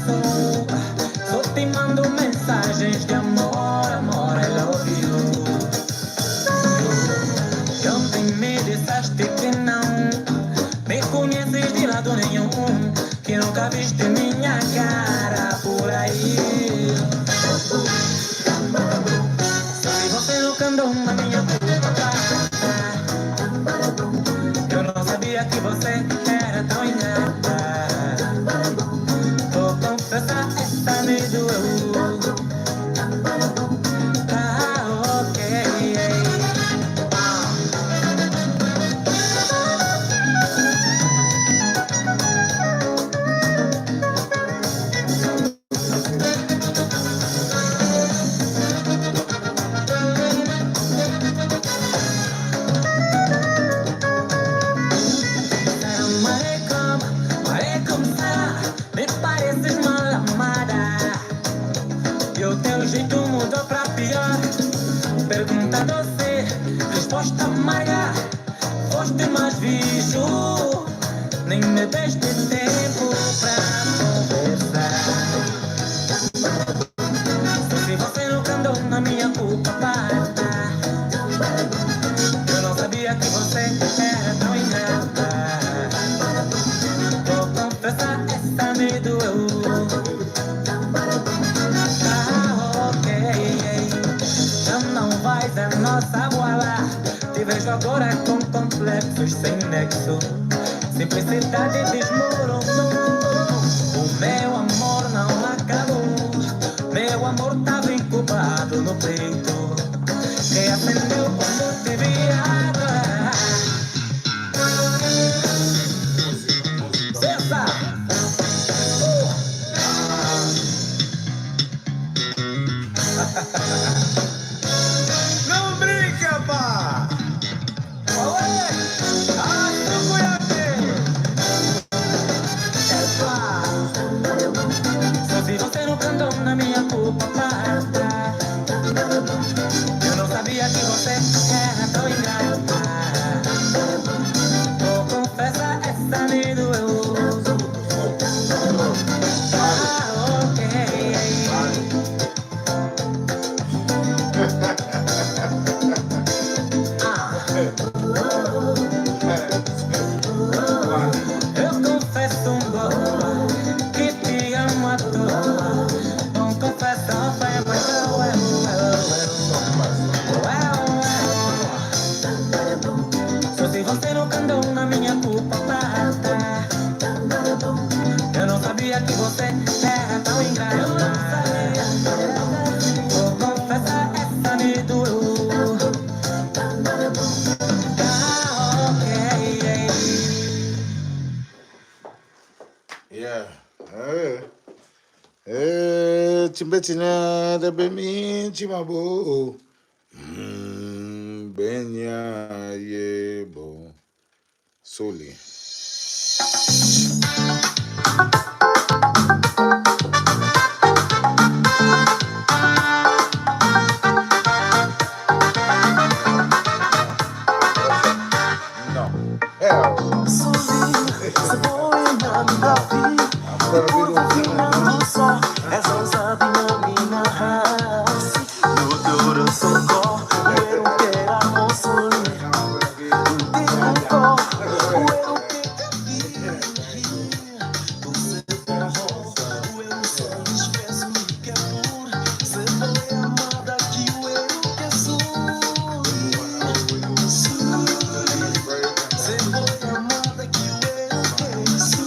coração. Só te mando mensagens de amor, amor, I love you. E ontem me disseste que não me conheces de lado nenhum, que nunca viste minha cara por aí. Se você nunca andou na minha culpa, eu não sabia que você era tão ingrata. Vou confessar, essa me doeu. Ah, ok. Me pareces mal amada e o teu jeito mudou pra pior. Pergunta doce, resposta amarga. Foste mais bicho, nem me deste tempo pra conversar. Se você nunca andou na minha culpa, parta. Eu não sabia que você era tão ingrata. Vou confessar, essa me doeu. Ah, ok. Já não vais a nossa bola. Te vejo agora com complexos sem nexo. Simplicidade desmoronou. O meu amor não acabou. Meu amor tava incubado no peito, que acendeu quando te vi agora. Não brinca, pá! Olé! Ah, tu conhece! Epa! Só se você nunca andou na minha culpa, parta. Eu não sabia que você era tão ingrata. Vou confessar, essa me doeu. Ah, ok. Eu confesso um boa que te amo à toa. Não confesso, foi só se você nunca andou na minha culpa, parta. Eu não sabia que você era tão ingrata. Eu não sabia. Vou confessar, essa me doeu. Ah, ok. Yeah. Chimbetina de bemi chimabo. Benya yebo. Soli. No. Hell. És ousado e não me narrasse. No teu coração corre, eu não quero amor solido. No teu corre, eu não quero você forró, eu só esqueço que é puro. Você foi amada que eu que sou. Você foi amada que eu que sou.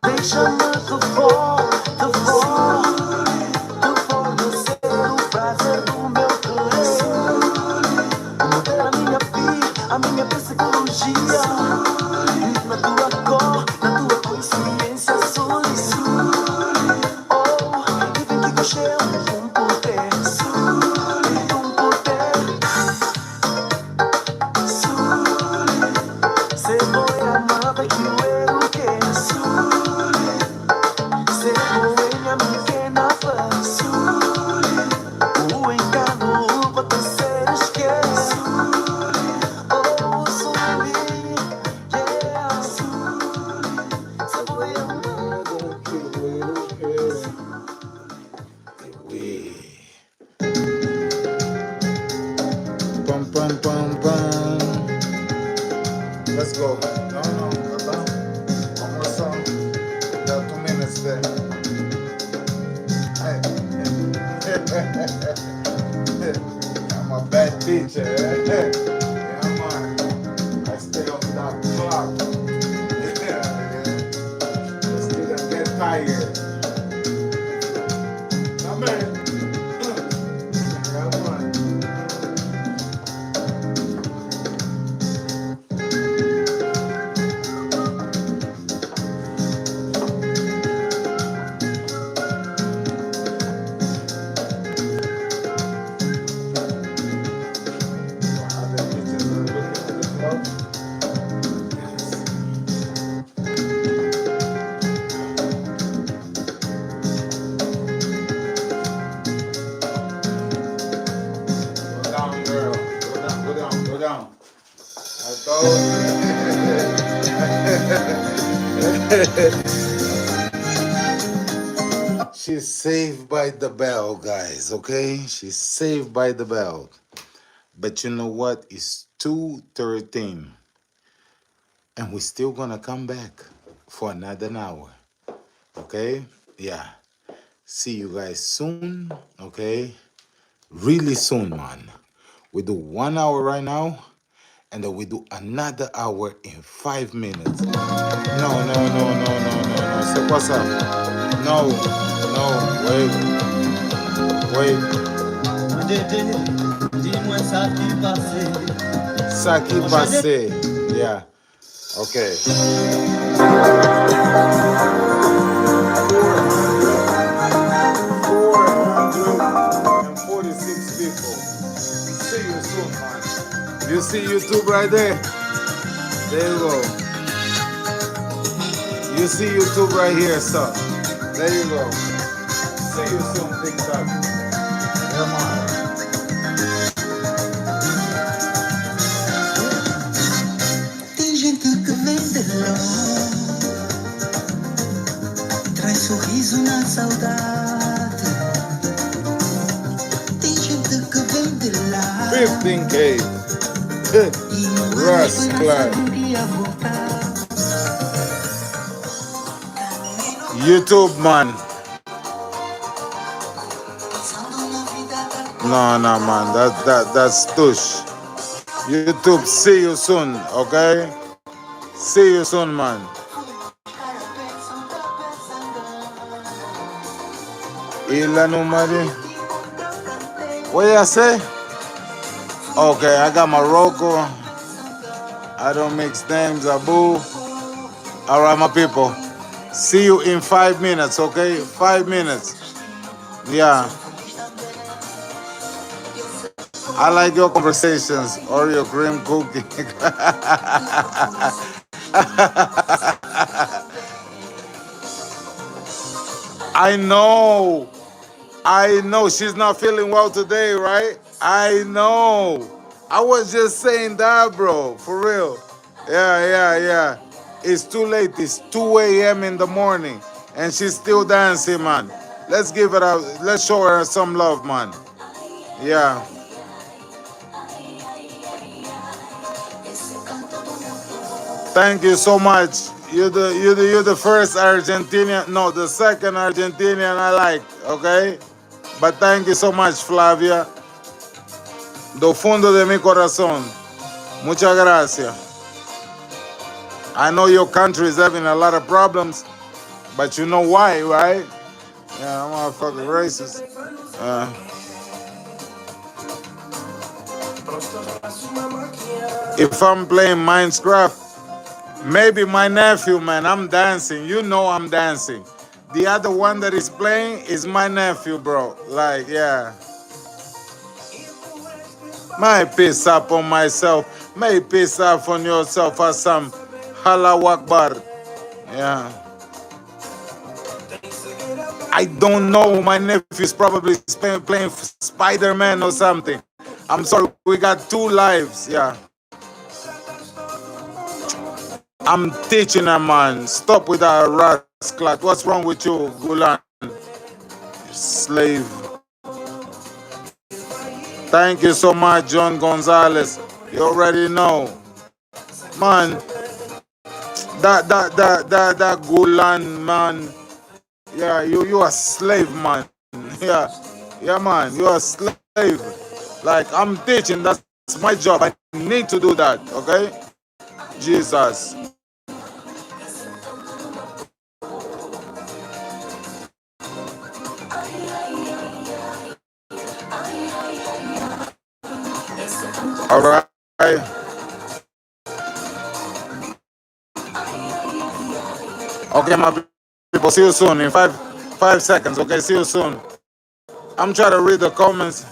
Deixa-me te fornecer o prazer do meu querer. Manter a minha vida, a minha psicologia. Na tua cor, na tua consciência, sul. Oh, e vem que gostei um poder. Um poder. Se voy amada que luego que se voy a mi que na paz o engano para terceiros que oh suli yeah se voy amada que luego We. Pum, pum, pum, pum. Let's go. No, hold on. One more song. We got 2 minutes there. Hey. I'm a bad teacher. Yeah, man. I stay on that clock. The students get tired. No, man. Come on. Other teachers are looking at the clock. Go down, girl. Go down, go down, go down. I told you. She's saved by the bell, guys, okay? She's saved by the bell. But you know what? It's 2:13. And we're still gonna come back for another hour. Okay? Yeah. See you guys soon. Okay? Really soon, man. We do 1 hour right now, and then we do another hour in 5 minutes. No. So what's up? No, wait. Dis-moi ça qui passait. Ça qui passé. Yeah. Okay. 446 people. See you soon, man. You see YouTube right there? There you go. You see YouTube right here, son. There you go. See you soon, TikTok. Come on. Tem gente que vem de lá, traz sorriso na saudade. Tem gente que vem de lá 15K. e não Russ Clark. queria voltar. YouTube, man. No, man. That's tush. YouTube, see you soon, okay? See you soon, man. Ila numari. What you say? Okay, I got Morocco. I don't mix names, Abu. All right, my people. See you in 5 minutes, okay? 5 minutes. Yeah. I like your conversations or your cream cookie. I know. She's not feeling well today, right? I know. I was just saying that, bro. For real. Yeah. It's too late. It's 2 a.m. in the morning, and she's still dancing, man. Let's give it a. Let's show her some love, man. Yeah. Thank you so much. You're the first Argentinian. No, the second Argentinian I like. Okay. But thank you so much, Flavia. Do fundo de mi corazón. Muchas gracias. I know your country is having a lot of problems, but you know why, right? Yeah, I'm motherfucking racist. If I'm playing Minecraft, maybe my nephew, man, I'm dancing. You know I'm dancing. The other one that is playing is my nephew, bro. Like, yeah. May piss up on myself. May piss off on yourself or some Hala Akbar. Yeah. I don't know. My nephew's probably playing Spider-Man or something. I'm sorry. We got 2 lives. Yeah. I'm teaching a man. Stop with that rascal. What's wrong with you, Gulan? Slave. Thank you so much, John Gonzalez. You already know. Man, that Gulan, man. Yeah, you a slave, man. Yeah. Yeah, man. You're a slave. Like, I'm teaching. That's my job. I need to do that, okay? Jesus. All right. Okay, my people. See you soon in 5 seconds. Okay, see you soon. I'm trying to read the comments.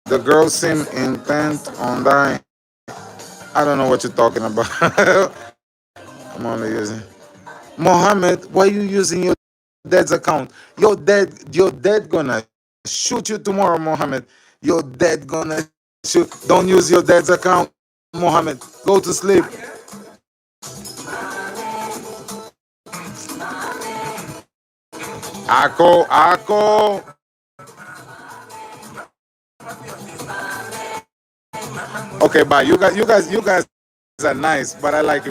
The girls seem intent on dying. I don't know what you're talking about. I'm only using Mohammed. Why are you using your dad's account? Your dad gonna shoot you tomorrow, Mohammed. Your dad gonna shoot. Don't use your dad's account, Mohammed. Go to sleep. Ako. Okay, bye. You guys are nice, but I like you.